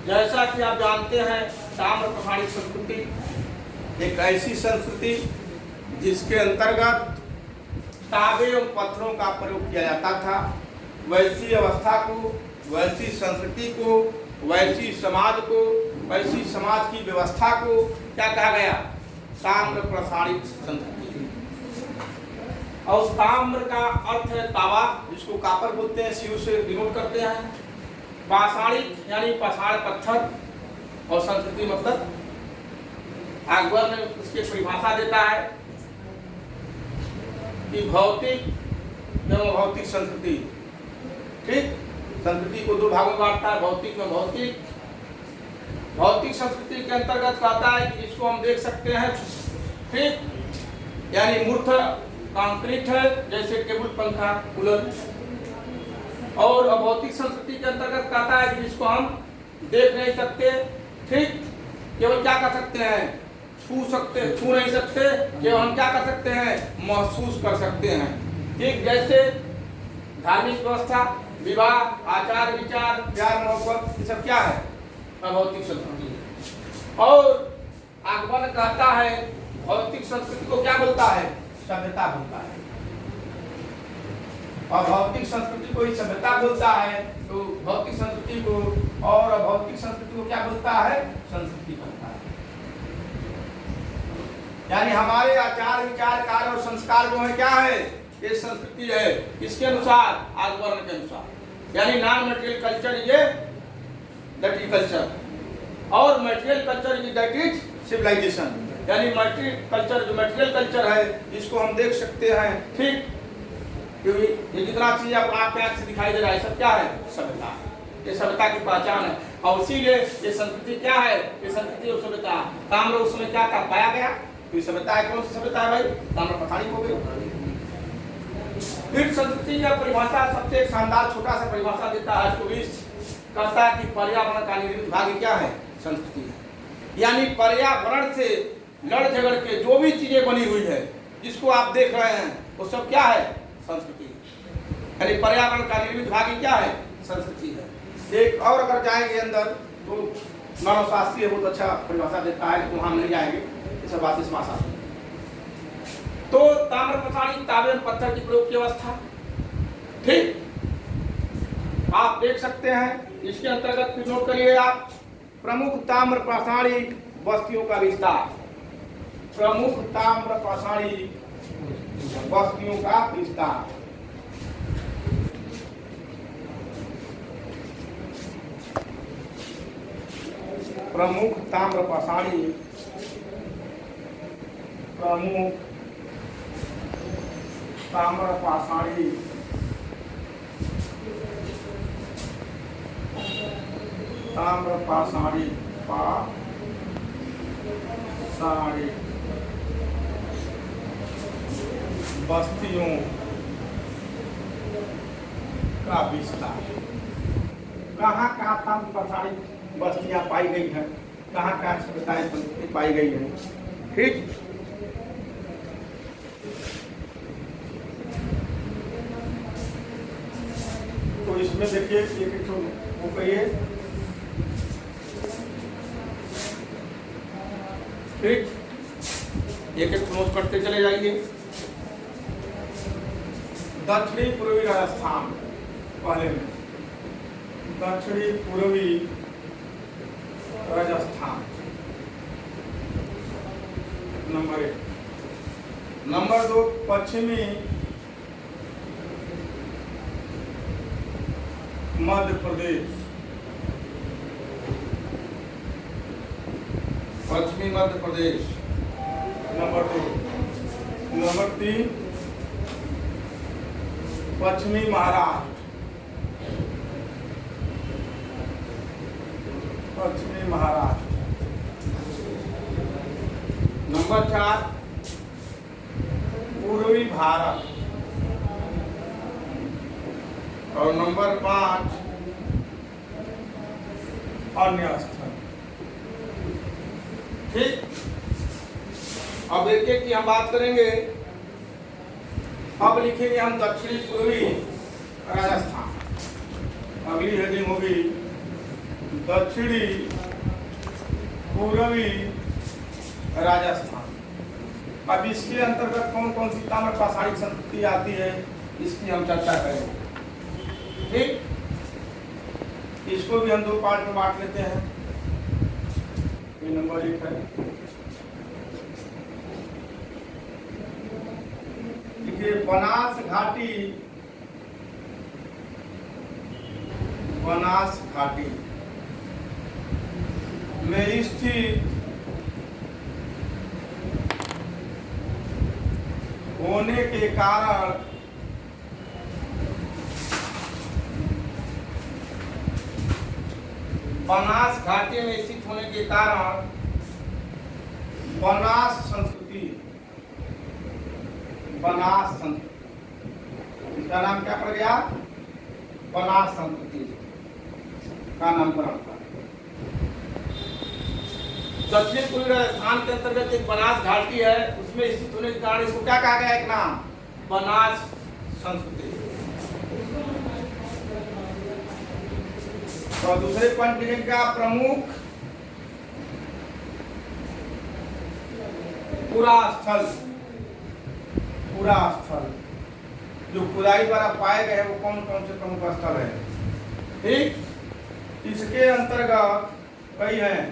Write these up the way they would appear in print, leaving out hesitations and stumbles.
जैसा कि आप जानते हैं, ताम्र प्रसारित संस्कृति एक ऐसी संस्कृति जिसके अंतर्गत तांबे एवं पत्थरों का प्रयोग किया जाता था। वैसी अवस्था को, वैसी संस्कृति को, वैसी समाज को, वैसी समाज की व्यवस्था को क्या कहा गया? ताम्र प्रसारित संस्कृति। और ताम्र का अर्थ है तावा, जिसको कापर बोलते हैं, सीयू से डिनोट करते हैं। पाषाणिक यानी पाषाण पत्थर, और संस्कृति मतलब अकबर ने उसकी परिभाषा देता है कि भौतिक एवं अभौतिक संस्कृति। ठीक, संस्कृति को दो भागों में बांटता है, भौतिक में भौतिक। भौतिक संस्कृति के अंतर्गत कहता है कि जिसको हम देख सकते हैं, ठीक, यानी मूर्त कंक्रीट है, जैसे टेबल, पंखा, कूलर। और अभौतिक संस्कृति के अंतर्गत कहता है कि जिसको हम देख नहीं सकते, ठीक, केवल क्या कर सकते हैं? छू नहीं सकते, केवल हम क्या कर सकते हैं? महसूस कर सकते हैं। ठीक, जैसे धार्मिक व्यवस्था, विवाह, आचार विचार, प्यार मोहब्बत, ये सब क्या है? अभौतिक संस्कृति। और अकबर कहता है भौतिक संस्कृति को क्या बोलता है? सभ्यता बोलता है। और भौतिक संस्कृति को ही सभ्यता बोलता है, तो भौतिक संस्कृति को और अभौतिक संस्कृति को क्या बोलता है? संस्कृति बोलता है। यानी हमारे आचार विचार, कार्य और संस्कार जो है क्या है? ये संस्कृति है। किसके अनुसार? अकबर के अनुसार। यानी नॉन मटेरियल कल्चर ये दैट इज कल्चर, और material culture is that is civilization. यानी मटेरियल कल्चर, जो मटेरियल कल्चर है, इसको हम देख सकते हैं। ठीक, क्योंकि ये जितना चीज आपके आंख से दिखाई दे रहा है, सब क्या है? सभ्यता। ये सभ्यता की पहचान है। और इसीलिए ये संस्कृति क्या है? ये संस्कृति और सभ्यता। ताम्र उसमें क्या कर पाया गया? तो ये सभ्यता है। कौन सी सभ्यता है भाई? ताम्र प्रसारित हो गई। फिर संस्कृति का परिभाषा सबसे शानदार छोटा सा परिभाषा देता है टूरिस्ट, कहता है कि पर्यावरण का निर्मित भाग क्या है? संस्कृति है। यानी पर्यावरण से लड़ झगड़ के जो भी चीजें बनी हुई है, जिसको आप देख रहे हैं, वो सब क्या है? संस्कृति। यानी पर्यावरण का निर्मित भाग क्या है? संस्कृति है। एक और अगर जाएंगे अंदर तो मानवशास्त्री बहुत अच्छा परिभाषा देता है, तो वहां नहीं जाएंगे, ये सब बातें भाषा। तो ताम्र प्रसारित तांबे पत्थर की प्रयोग की अवस्था। ठीक, आप देख सकते हैं, इसके अंतर्गत फिर नोट करिए आप, प्रमुख ताम्र प्रसारित बस्तियों का विस्तार। प्रमुख ताम्र प्रसारित बस्तियों का विस्तार। प्रमुख ताम्र प्रसारित, प्रमुख ताम्र प्रसारित बस्तियों का विस्तार। कहाँ कहाँ ताम्र प्रसारित बस्तियां पाई गई हैं, कहाँ कहाँ सभ्यताएं संस्कृति पाई गई है। ठीक, तो इसमें देखिए एक वो कहिए। ठीक, एक एक नोट करते चले जाइए। दक्षिणी पूर्वी राजस्थान, पहले में दक्षिणी पूर्वी राजस्थान नंबर 1। नंबर 2 पश्चिमी मध्य प्रदेश, पश्चिमी मध्य प्रदेश नंबर 2। नंबर 3 पश्चिमी महाराष्ट्र, पश्चिमी महाराष्ट्र। नंबर 4 पूर्वी भारत, और नंबर 5 अन्य स्थल। ठीक, अब एक एक की हम बात करेंगे। अब लिखेंगे हम दक्षिणी पूर्वी राजस्थान। अगली हेडिंग होगी दक्षिणी पूर्वी राजस्थान। अब इसके अंतर्गत कौन कौन सी ताम्र पाषाणिक संस्कृति आती है इसकी हम चर्चा करेंगे। ठीक, इसको भी हम दो पार्ट में बांट लेते हैं। ये नंबर 1 है। देखिए बनास घाटी, बनास घाटी में स्थित होने के कारण बनास घाटी में स्थित होने के कारण बनास संस्कृति, बनास संस्कृति, इसका नाम क्या पड़ गया? बनास संस्कृति का नामकरण था। दक्षिण पूर्वी राजस्थान के अंतर्गत एक बनास घाटी है, उसमें स्थित होने के कारण इसको क्या कहा गया? एक नाम बनास संस्कृति। और दूसरे कंटिनेंट का प्रमुख पुरा स्थल, पुरा स्थल जो खुदाई द्वारा पाए गए वो कौन कौन से प्रमुख स्थल है? ठीक, इसके अंतर्गत कई हैं।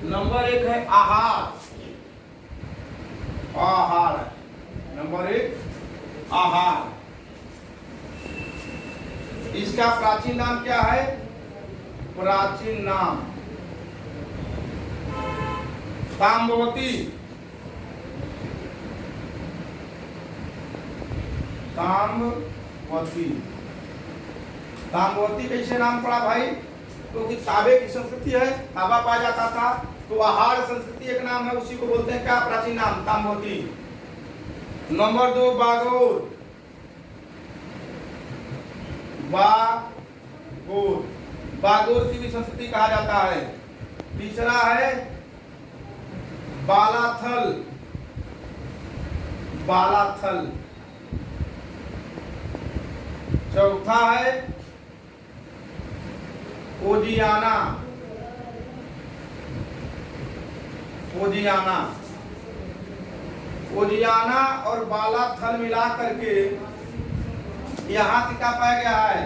नंबर 1 है आहार, आहार नंबर 1 आहार। इसका प्राचीन नाम क्या है? प्राचीन नाम ताम्रवती, ताम्रवती। ताम्रवती कैसे नाम पड़ा भाई? क्योंकि तांबे की संस्कृति है, तांबा पाया जाता था, तो आहार संस्कृति एक नाम है, उसी को बोलते हैं क्या? प्राचीन नाम ताम्रवती। नंबर 2 बागोर, बागोर, बागोर की भी संस्कृति कहा जाता है। तीसरा है बालाथल, बालाथल। चौथा है ओजियाना, ओजियाना। ओजियाना और बालाथल मिला करके यहाँ से क्या पाया गया है?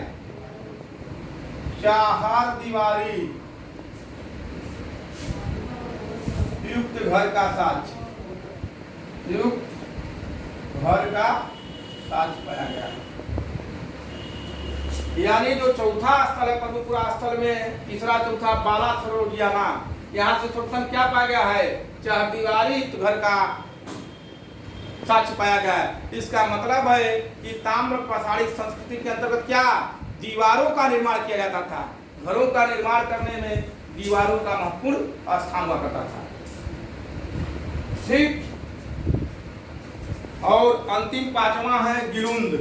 चाहार दीवारी युक्त घर का साक्ष्य, युक्त घर का साक्ष्य पाया गया। यानी जो चौथा स्थल है पद्मपुरा स्थल में, तीसरा चौथा बालाथल और ओजियाना, यहाँ से सर्वप्रथम क्या पाया गया है? चारदीवारी घर का साक्ष्य पाया गया है। इसका मतलब है कि ताम्र पाषाणिक संस्कृति के अंतर्गत क्या दीवारों का निर्माण किया जाता था। घरों का निर्माण करने में दीवारों का महत्वपूर्ण स्थान हुआ करता था। ठीक, और अंतिम 5वां है गिलुंद,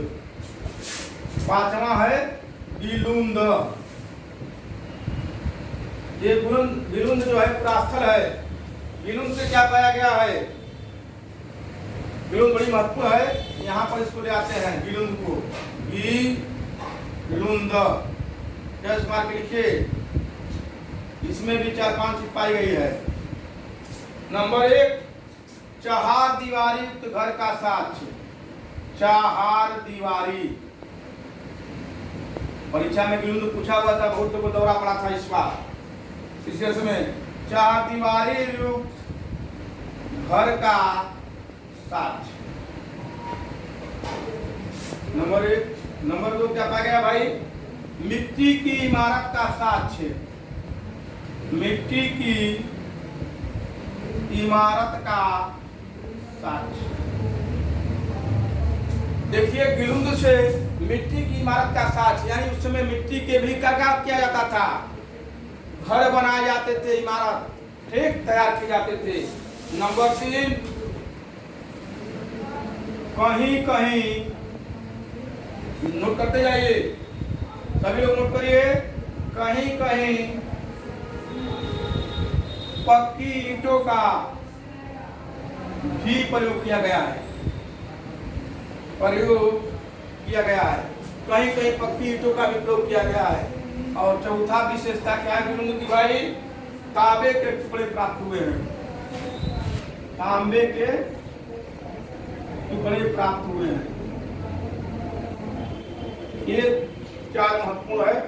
5वां है गिलुंद। ये गिलुंद जो है पुरास्थल है। गिलुंद से क्या पाया गया है? गिलुंद बड़ी महत्वपूर्ण है, यहाँ पर इसको ले आते हैं गिलुंद को। गिलुंद कैसे मार के लिखिए, इसमें भी 4-5 चीज पाई गई है। नंबर 1 चाहार दीवारी युक्त घर का साक्ष्य, चाहार दीवारी। परीक्षा में गिलुंद पूछा हुआ था, बहुत को दौरा पड़ा था इस बार। इस में चाहार दीवारी युक्त घर का साक्ष्य। नंबर 1। नंबर 2 क्या पाया गया भाई? मिट्टी की इमारत का साक्ष्य, मिट्टी की इमारत का साक्ष्य। देखिए गिलुंद से मिट्टी की इमारत का साक्ष्य, यानी उस समय मिट्टी के भी क्या किया जाता था? घर बनाए जाते थे, इमारत ठीक तैयार किए जाते थे। नंबर 3 कहीं कहीं, नोट करते जाइए सभी लोग, नोट करिए, कहीं कहीं पक्की ईंटों का भी प्रयोग किया गया है, प्रयोग किया गया है। कहीं कहीं पक्की ईंटों का भी प्रयोग किया गया है। और चौथा विशेषता क्या है गिलुंद की भाई? तांबे के टुकड़े प्राप्त हुए हैं, तांबे के टुकड़े प्राप्त हुए हैं। ये क्या महत्वपूर्ण है?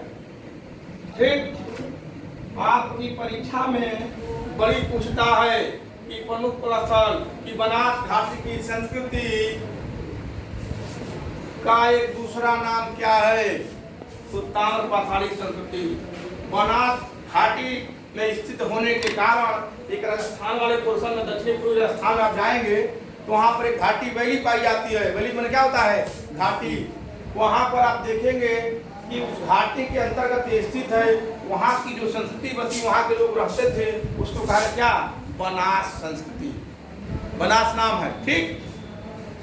ठीक, आपकी परीक्षा में बड़ी पूछता है कि प्रमुख प्रश्न कि बनास घाटी की संस्कृति का एक दूसरा नाम क्या है? तो ताम्र पाषाणी संस्कृति। बनास घाटी में स्थित होने के कारण एक राजस्थान वाले पोर्शन में, दक्षिणी पूर्वी राजस्थान में आप जाएंगे तो वहां पर एक घाटी वैली पाई जाती है। वैली में क्या होता है? घाटी। वहां पर आप देखेंगे कि उस घाटी के अंतर्गत स्थित है, वहां की जो संस्कृति बसी, वहां के लोग रहते थे, उसको कहा क्या? बनास संस्कृति। बनास नाम है। ठीक,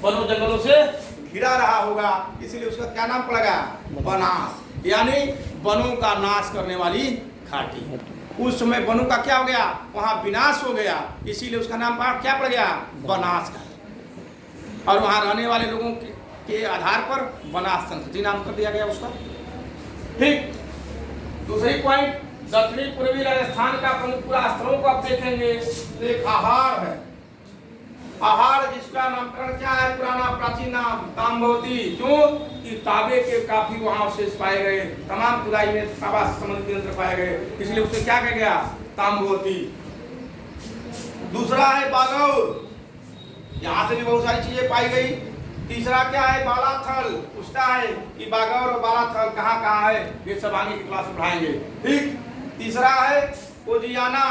वनों जंगलों से घिरा रहा होगा, इसलिए उसका क्या नाम पड़ेगा? बनास, यानी वनों का नाश करने वाली घाटी। उस समय वनों का क्या हो गया? वहां विनाश हो गया, इसीलिए उसका नाम क्या पड़ गया? बनास का। और वहां रहने वाले लोगों के आधार पर बनास संस्कृति नाम कर दिया गया उसका। ठीक, दूसरी पॉइंट, दक्षिणी पूर्वी राजस्थान का प्रमुख पुरा स्थलों को आप देखेंगे तो एक आहार है। आहार जिसका नामकरण क्या है? पुराना प्राचीन नाम ताम्बवती। क्यों? कि तांबे के काफी वहां अवशेष पाए गए, तमाम खुदाई में तांबा से संबंधित यंत्र पाए गए, इसलिए उसे क्या कहा गया? ताम्बवती। दूसरा है बागौर, यहाँ से भी बहुत सारी चीजें पाई गई। तीसरा क्या है? बालाथल। पूछता है कि बागौर और बालाथल कहाँ कहाँ है, ये सब आगे की क्लास में पढ़ाएंगे। ठीक, तीसरा है ओजियाना।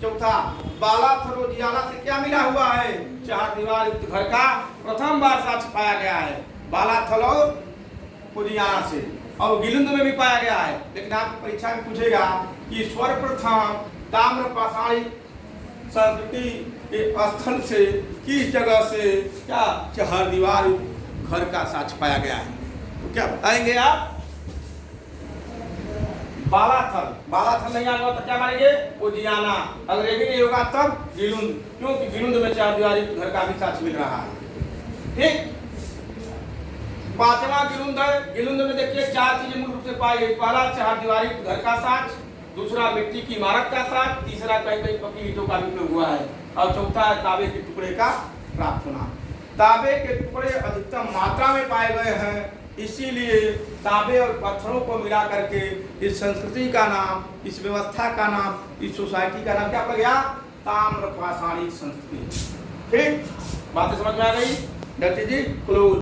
चौथा, बालाथल ओजियाना से क्या मिला हुआ है? चार दीवार युक्त घर का प्रथम बार साक्ष्य पाया गया है, बालाथल और ओजियाना से। और गिलुंद में भी पाया गया है। लेकिन आप परीक्षा में पूछेगा कि सर्वप्रथम ताम्र पाषाणी संस्कृति के स्थल से किस जगह से क्या चार दीवार घर का साक्ष्य पाया गया है, तो क्या बताएंगे आप? बालाथल। बालाथल नहीं आएगा तो क्या मानेंगे? ओजियाना। अगर ये भी नहीं होगा तब गिलुंद, क्योंकि गिलुंद में चार दीवारी घर का भी साक्ष्य मिल रहा है। ठीक, पांचवा गिलुंद है। गिलुंद में देखिए चार चीजें मूल रूप से पाई गई। पहला चार दीवारी घर का साक्ष्य, दूसरा मिट्टी की इमारत का साक्ष्य, तीसरा कहीं कहीं पक्की ईंटों का भी प्रयोग हुआ है, और चौथा है तांबे के टुकड़े का प्राप्त होना। तांबे के टुकड़े अधिकतम मात्रा में पाए गए हैं, इसीलिए तांबे और पत्थरों को मिला करके इस संस्कृति का नाम, इस व्यवस्था का नाम, इस सोसाइटी का नाम क्या पड़ गया? ताम्र पाषाणी संस्कृति। ठीक, बातें समझ में आ गई? डॉक्टर जी क्लोज।